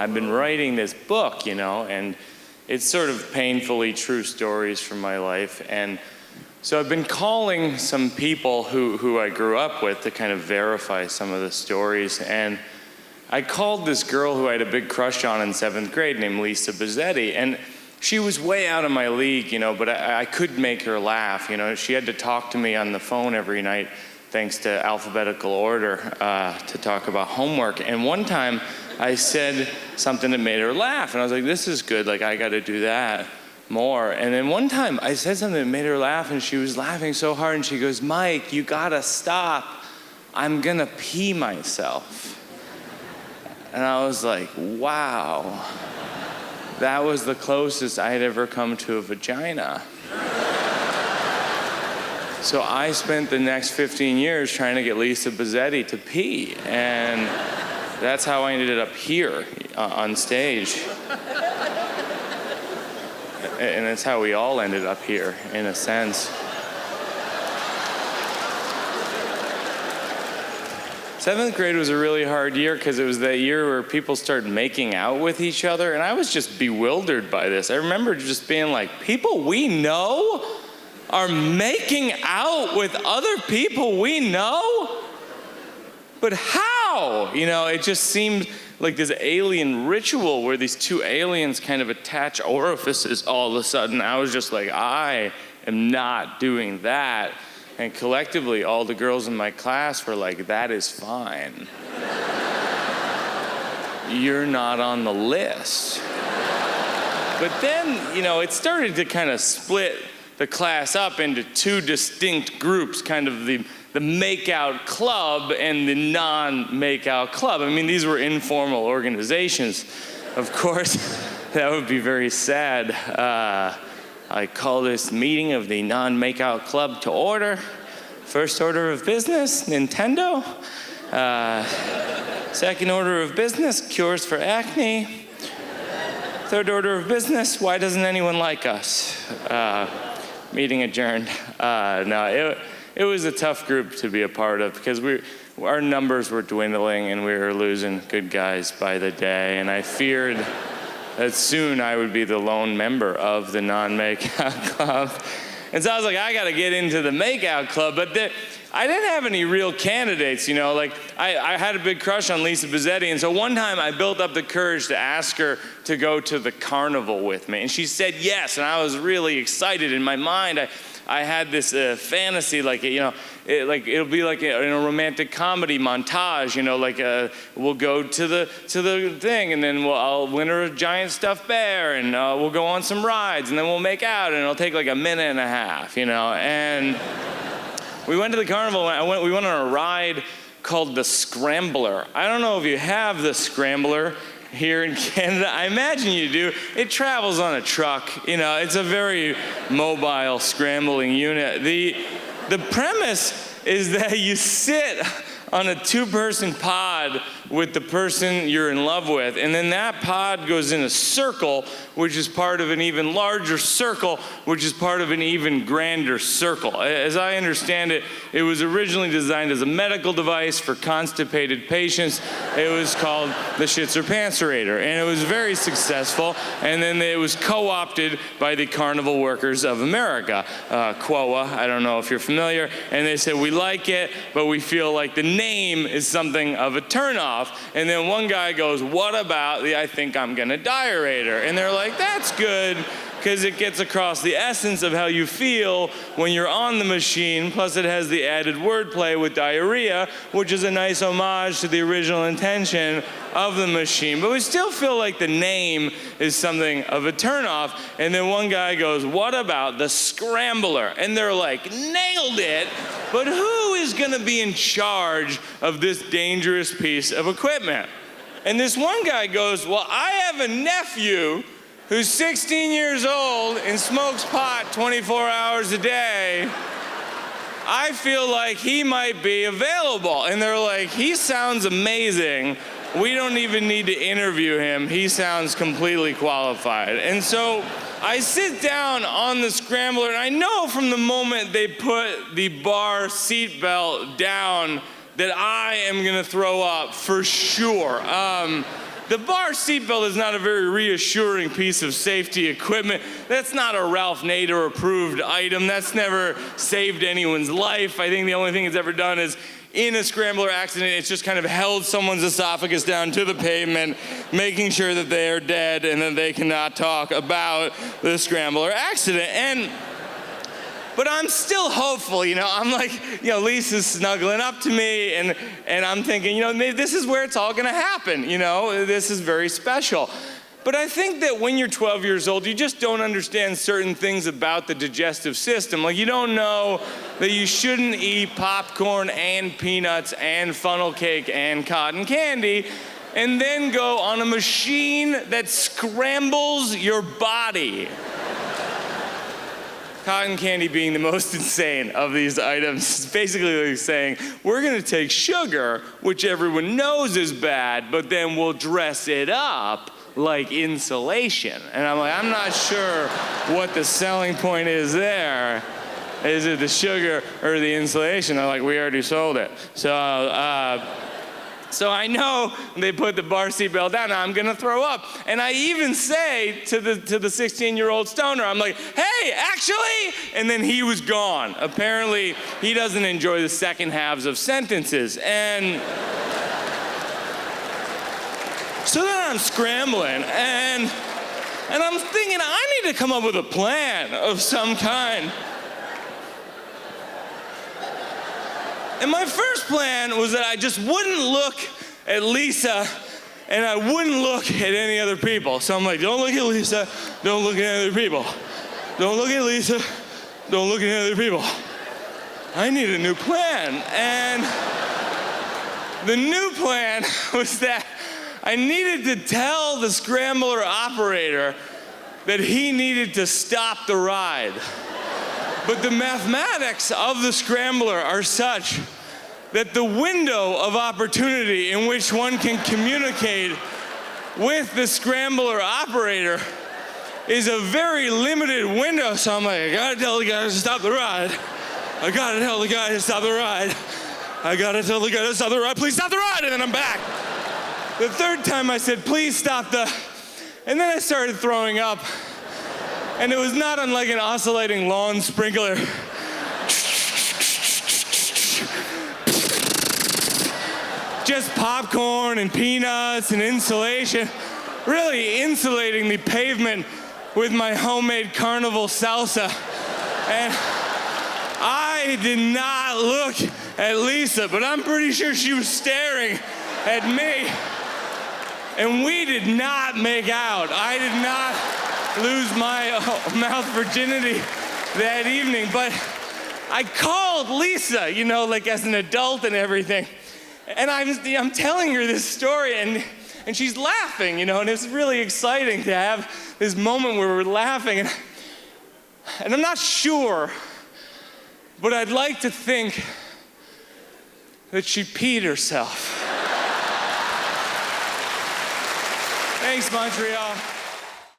I've been writing this book, and it's sort of painfully true stories from my life. And so I've been calling some people who I grew up with to kind of verify some of the stories. And I called this girl who I had a big crush on in 7th grade named Lisa Bizzetti. And she was way out of my league, but I could make her laugh. She had to talk to me on the phone every night, thanks to alphabetical order, to talk about homework. And one time I said something that made her laugh. And I was like, this is good. Like, I got to do that more. And then one time I said something that made her laugh, and she was laughing so hard, and she goes, Mike, you gotta stop. I'm gonna pee myself. And I was like, wow. That was the closest I had ever come to a vagina. So I spent the next 15 years trying to get Lisa Bizzetti to pee. And that's how I ended up here on stage. And that's how we all ended up here, in a sense. 7th grade was a really hard year because it was that year where people started making out with each other, and I was just bewildered by this. I remember just being like, people we know are making out with other people we know? But how? It just seemed like this alien ritual where these two aliens kind of attach orifices all of a sudden. I was just like, I am not doing that. And collectively, all the girls in my class were like, that is fine. You're not on the list. But then, it started to kind of split the class up into two distinct groups, kind of the Makeout Club and the non-Makeout Club. I mean, these were informal organizations. Of course, that would be very sad. I call this meeting of the non-Makeout Club to order. First order of business, Nintendo. Second order of business, cures for acne. Third order of business, why doesn't anyone like us? Meeting adjourned. It was a tough group to be a part of because our numbers were dwindling and we were losing good guys by the day. And I feared that soon I would be the lone member of the non-Makeout Club. And so I was like, I got to get into the Makeout Club. But I didn't have any real candidates, Like, I had a big crush on Lisa Bizzetti. And so one time I built up the courage to ask her to go to the carnival with me. And she said yes. And I was really excited. In my mind, I had this fantasy, it'll be like in a romantic comedy montage, we'll go to the thing, and then I'll win her a giant stuffed bear, and we'll go on some rides, and then we'll make out, and it'll take like a minute and a half, And we went to the carnival. We went on a ride called the Scrambler. I don't know if you have the Scrambler here in Canada. I imagine you do. It travels on a truck. It's a very mobile scrambling unit. The premise is that you sit on a two-person pod with the person you're in love with, and then that pod goes in a circle, which is part of an even larger circle, which is part of an even grander circle. As I understand it, it was originally designed as a medical device for constipated patients. It was called the Shitzer Pantserator, and it was very successful, and then it was co-opted by the Carnival Workers of America, QOA, I don't know if you're familiar, and they said, we like it, but we feel like the name is something of a turnoff. And then one guy goes, what about the I think I'm gonna diarator? And they're like, that's good, because it gets across the essence of how you feel when you're on the machine, plus it has the added wordplay with diarrhea, which is a nice homage to the original intention of the machine. But we still feel like the name is something of a turnoff. And then one guy goes, what about the Scrambler? And they're like, nailed it, but who is gonna be in charge of this dangerous piece of equipment? And this one guy goes, well, I have a nephew who's 16 years old and smokes pot 24 hours a day. I feel like he might be available. And they're like, he sounds amazing. We don't even need to interview him. He sounds completely qualified. And so I sit down on the Scrambler, and I know from the moment they put the bar seatbelt down that I am gonna throw up for sure. The bar seatbelt is not a very reassuring piece of safety equipment. That's not a Ralph Nader approved item. That's never saved anyone's life. I think the only thing it's ever done is, in a scrambler accident, it's just kind of held someone's esophagus down to the pavement, making sure that they are dead and that they cannot talk about the scrambler accident. But I'm still hopeful, I'm like, Lisa's snuggling up to me, and I'm thinking, this is where it's all gonna happen, this is very special. But I think that when you're 12 years old, you just don't understand certain things about the digestive system. Like, you don't know that you shouldn't eat popcorn and peanuts and funnel cake and cotton candy and then go on a machine that scrambles your body. Cotton candy being the most insane of these items. It's basically like saying, we're gonna take sugar, which everyone knows is bad, but then we'll dress it up like insulation. And I'm like, I'm not sure what the selling point is there. Is it the sugar or the insulation? I'm like, we already sold it. So I know they put the bar seat belt down, I'm gonna throw up. And I even say to the 16-year-old stoner, I'm like, hey, actually, and then he was gone. Apparently, he doesn't enjoy the second halves of sentences. And so then I'm scrambling, and I'm thinking, I need to come up with a plan of some kind. And my first plan was that I just wouldn't look at Lisa, and I wouldn't look at any other people. So I'm like, don't look at Lisa, don't look at any other people. Don't look at Lisa, don't look at any other people. I need a new plan. And the new plan was that I needed to tell the scrambler operator that he needed to stop the ride. But the mathematics of the scrambler are such that the window of opportunity in which one can communicate with the scrambler operator is a very limited window. So I'm like, I gotta tell the guy to stop the ride. I gotta tell the guy to stop the ride. I gotta tell the guy to stop the ride. Please stop the ride, and then I'm back. The third time I said, please stop the, and then I started throwing up. And it was not unlike an oscillating lawn sprinkler. Just popcorn and peanuts and insulation, really insulating the pavement with my homemade carnival salsa. And I did not look at Lisa, but I'm pretty sure she was staring at me. And we did not make out. I did not lose my mouth virginity that evening, but I called Lisa, like as an adult and everything. And I'm telling her this story, and she's laughing, and it's really exciting to have this moment where we're laughing. And I'm not sure, but I'd like to think that she peed herself. Thanks, Montreal.